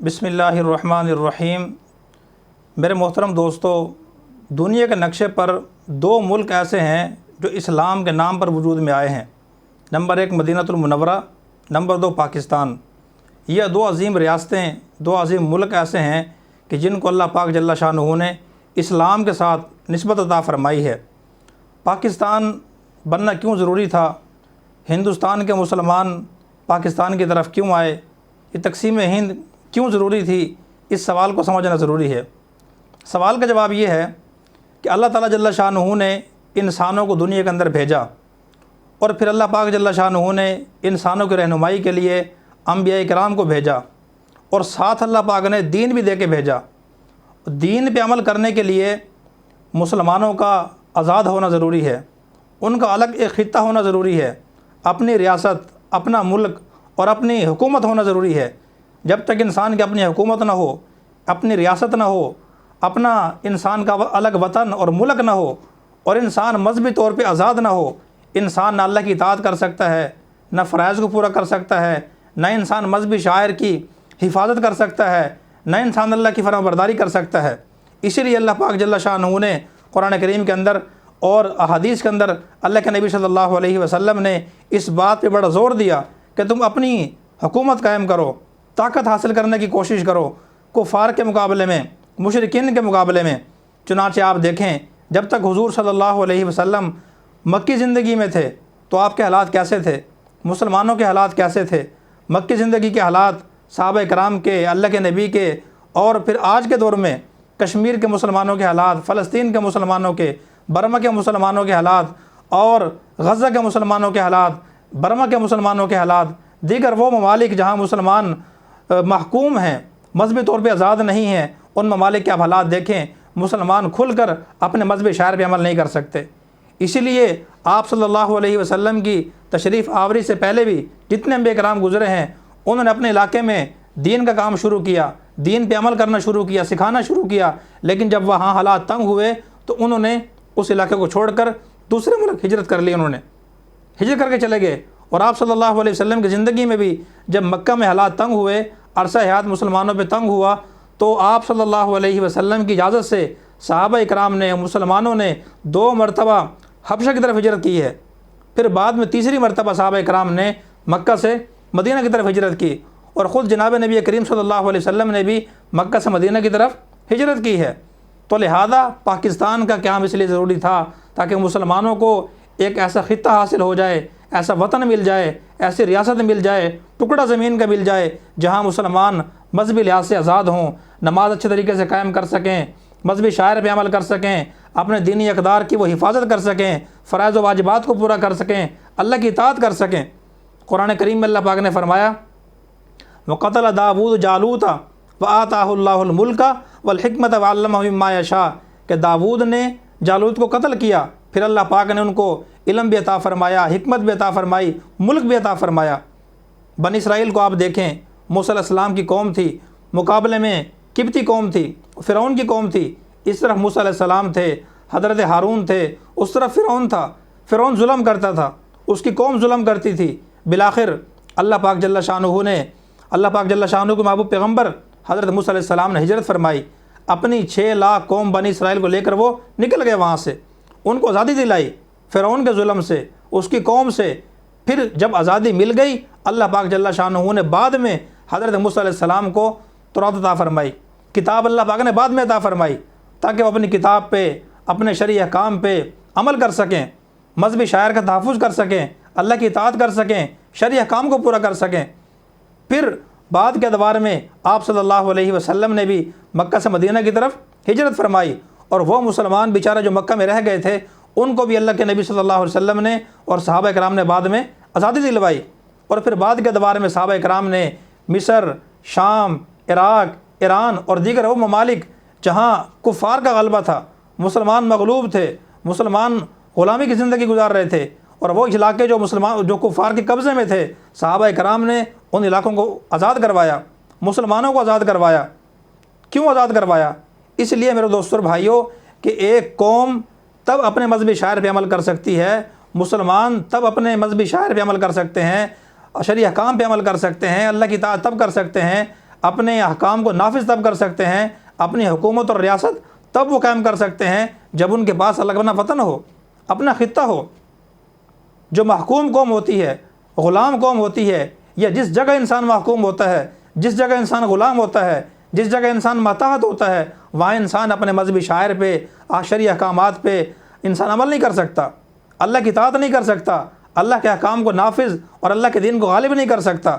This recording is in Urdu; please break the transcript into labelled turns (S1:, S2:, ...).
S1: بسم اللہ الرحمن الرحیم۔ میرے محترم دوستو، دنیا کے نقشے پر دو ملک ایسے ہیں جو اسلام کے نام پر وجود میں آئے ہیں۔ نمبر 1 مدینہ المنورہ، نمبر 2 پاکستان۔ یہ دو عظیم ریاستیں، دو عظیم ملک ایسے ہیں کہ جن کو اللہ پاک جل شانہ نے اسلام کے ساتھ نسبت عطا فرمائی ہے۔ پاکستان بننا کیوں ضروری تھا؟ ہندوستان کے مسلمان پاکستان کی طرف کیوں آئے؟ یہ تقسیم ہند کیوں ضروری تھی؟ اس سوال کو سمجھنا ضروری ہے۔ سوال کا جواب یہ ہے کہ اللہ تعالیٰ جل شانہ نے انسانوں کو دنیا کے اندر بھیجا، اور پھر اللہ پاک جل شانہ نے انسانوں کی رہنمائی کے لیے انبیاء کرام کو بھیجا، اور ساتھ اللہ پاک نے دین بھی دے کے بھیجا۔ دین پہ عمل کرنے کے لیے مسلمانوں کا آزاد ہونا ضروری ہے، ان کا الگ ایک خطہ ہونا ضروری ہے، اپنی ریاست، اپنا ملک اور اپنی حکومت ہونا ضروری ہے۔ جب تک انسان کی اپنی حکومت نہ ہو، اپنی ریاست نہ ہو، اپنا انسان کا الگ وطن اور ملک نہ ہو، اور انسان مذہبی طور پہ آزاد نہ ہو، انسان نہ اللہ کی اطاعت کر سکتا ہے، نہ فرائض کو پورا کر سکتا ہے، نہ انسان مذہبی شعائر کی حفاظت کر سکتا ہے، نہ انسان اللہ کی فرمانبرداری کر سکتا ہے۔ اسی لیے اللہ پاک جل شانہ نے قرآن کریم کے اندر اور احادیث کے اندر اللہ کے نبی صلی اللہ علیہ وسلم نے اس بات پہ بڑا زور دیا کہ تم اپنی حکومت قائم کرو، طاقت حاصل کرنے کی کوشش کرو کفار کے مقابلے میں، مشرکین کے مقابلے میں۔ چنانچہ آپ دیکھیں، جب تک حضور صلی اللہ علیہ وسلم مکی زندگی میں تھے تو آپ کے حالات کیسے تھے، مسلمانوں کے حالات کیسے تھے، مکی زندگی کے حالات، صحابہ کرام کے، اللہ کے نبی کے، اور پھر آج کے دور میں کشمیر کے مسلمانوں کے حالات، فلسطین کے مسلمانوں کے، برما کے مسلمانوں کے حالات، اور غزہ کے مسلمانوں کے حالات، برما کے مسلمانوں کے حالات، دیگر وہ ممالک جہاں مسلمان محکوم ہیں، مذہبی طور پہ آزاد نہیں ہیں، ان ممالک کے آپ حالات دیکھیں، مسلمان کھل کر اپنے مذہبی شعائر پہ عمل نہیں کر سکتے۔ اسی لیے آپ صلی اللہ علیہ وسلم کی تشریف آوری سے پہلے بھی جتنے انبیاء کرام گزرے ہیں، انہوں نے اپنے علاقے میں دین کا کام شروع کیا، دین پہ عمل کرنا شروع کیا، سکھانا شروع کیا، لیکن جب وہاں حالات تنگ ہوئے تو انہوں نے اس علاقے کو چھوڑ کر دوسرے ملک ہجرت کر لی، انہوں نے ہجرت کر کے چلے گئے۔ اور آپ صلی اللہ علیہ وسلم کی زندگی میں بھی جب مکہ میں حالات تنگ ہوئے، عرصہ حیات مسلمانوں پہ تنگ ہوا، تو آپ صلی اللہ علیہ وسلم کی اجازت سے صحابہ اکرام نے، مسلمانوں نے 2 مرتبہ حبشہ کی طرف ہجرت کی ہے، پھر بعد میں تیسری مرتبہ صحابہ اکرام نے مکہ سے مدینہ کی طرف ہجرت کی، اور خود جناب نبی کریم صلی اللہ علیہ وسلم نے بھی مکہ سے مدینہ کی طرف ہجرت کی ہے۔ تو لہذا پاکستان کا قیام اس لیے ضروری تھا تاکہ مسلمانوں کو ایک ایسا خطہ حاصل ہو جائے، ایسا وطن مل جائے، ایسی ریاست مل جائے، ٹکڑا زمین کا مل جائے جہاں مسلمان مذہبی لحاظ سے آزاد ہوں، نماز اچھے طریقے سے قائم کر سکیں، مذہبی شعائر پہ عمل کر سکیں، اپنے دینی اقدار کی وہ حفاظت کر سکیں، فرائض و واجبات کو پورا کر سکیں، اللہ کی اطاعت کر سکیں۔ قرآن کریم میں اللہ پاک نے فرمایا وَقَتَلَ دَاوُودُ جَالُوتَ وَآتَاهُ اللَّهُ الْمُلْكَ وَالْحِكْمَةَ وَعَلَّمَهُ مِمَّا يَشَاءُ کہ داود نے جالوت کو قتل کیا، پھر اللہ پاک نے ان کو علم بھی عطا فرمایا، حکمت بھی عطا فرمائی، ملک بھی عطا فرمایا۔ بنی اسرائیل کو آپ دیکھیں، موسیٰ علیہ السلام کی قوم تھی، مقابلے میں قبطی قوم تھی، فرعون کی قوم تھی۔ اس طرف موسیٰ علیہ السلام تھے، حضرت ہارون تھے، اس طرف فرعون تھا، فرعون ظلم کرتا تھا، اس کی قوم ظلم کرتی تھی۔ بالآخر اللہ پاک جل شانہ کے محبوب پیغمبر حضرت موسیٰ علیہ السلام نے ہجرت فرمائی، اپنی 6 لاکھ قوم بنی اسرائیل کو لے کر وہ نکل گئے وہاں سے، ان کو آزادی دلائی فرعون کے ظلم سے، اس کی قوم سے۔ پھر جب آزادی مل گئی، اللہ پاک جل شانہ نے بعد میں حضرت موسیٰ علیہ السلام کو تورات عطا فرمائی، کتاب اللہ پاک نے بعد میں عطا فرمائی، تاکہ وہ اپنی کتاب پہ، اپنے شرعی احکام پہ عمل کر سکیں، مذہبی شعائر کا تحفظ کر سکیں، اللہ کی اطاعت کر سکیں، شرعی احکام کو پورا کر سکیں۔ پھر بعد کے ادوار میں آپ صلی اللہ علیہ وسلم نے بھی مکہ سے مدینہ کی طرف ہجرت فرمائی، اور وہ مسلمان بیچارے جو مکہ میں رہ گئے تھے ان کو بھی اللہ کے نبی صلی اللہ علیہ وسلم نے اور صحابہ کرام نے بعد میں آزادی دلوائی۔ اور پھر بعد کے ادوار میں صحابہ کرام نے مصر، شام، عراق، ایران اور دیگر وہ ممالک جہاں کفار کا غلبہ تھا، مسلمان مغلوب تھے، مسلمان غلامی کی زندگی گزار رہے تھے، اور وہ علاقے جو کفار کے قبضے میں تھے، صحابہ کرام نے ان علاقوں کو آزاد کروایا، مسلمانوں کو آزاد کروایا۔ کیوں آزاد کروایا؟ اس لیے میرے دوستوں اور بھائیوں کہ ایک قوم تب اپنے مذہبی شعائر پہ عمل کر سکتی ہے، مسلمان تب اپنے مذہبی شعائر پہ عمل کر سکتے ہیں، شرعی احکام پہ عمل کر سکتے ہیں، اللہ کی اطاعت تب کر سکتے ہیں اپنے احکام کو نافذ تب کر سکتے ہیں، اپنی حکومت اور ریاست تب وہ قائم کر سکتے ہیں جب ان کے پاس اللہ کا بنا وطن ہو، اپنا خطہ ہو۔ جو محکوم قوم ہوتی ہے، غلام قوم ہوتی ہے، یا جس جگہ انسان محکوم ہوتا ہے، جس جگہ انسان غلام ہوتا ہے، جس جگہ انسان ماتحت ہوتا ہے، وہاں انسان اپنے مذہبی شاعر پہ، شرعی احکامات پہ انسان عمل نہیں کر سکتا، اللہ کی اطاعت نہیں کر سکتا، اللہ کے احکام کو نافذ اور اللہ کے دین کو غالب نہیں کر سکتا۔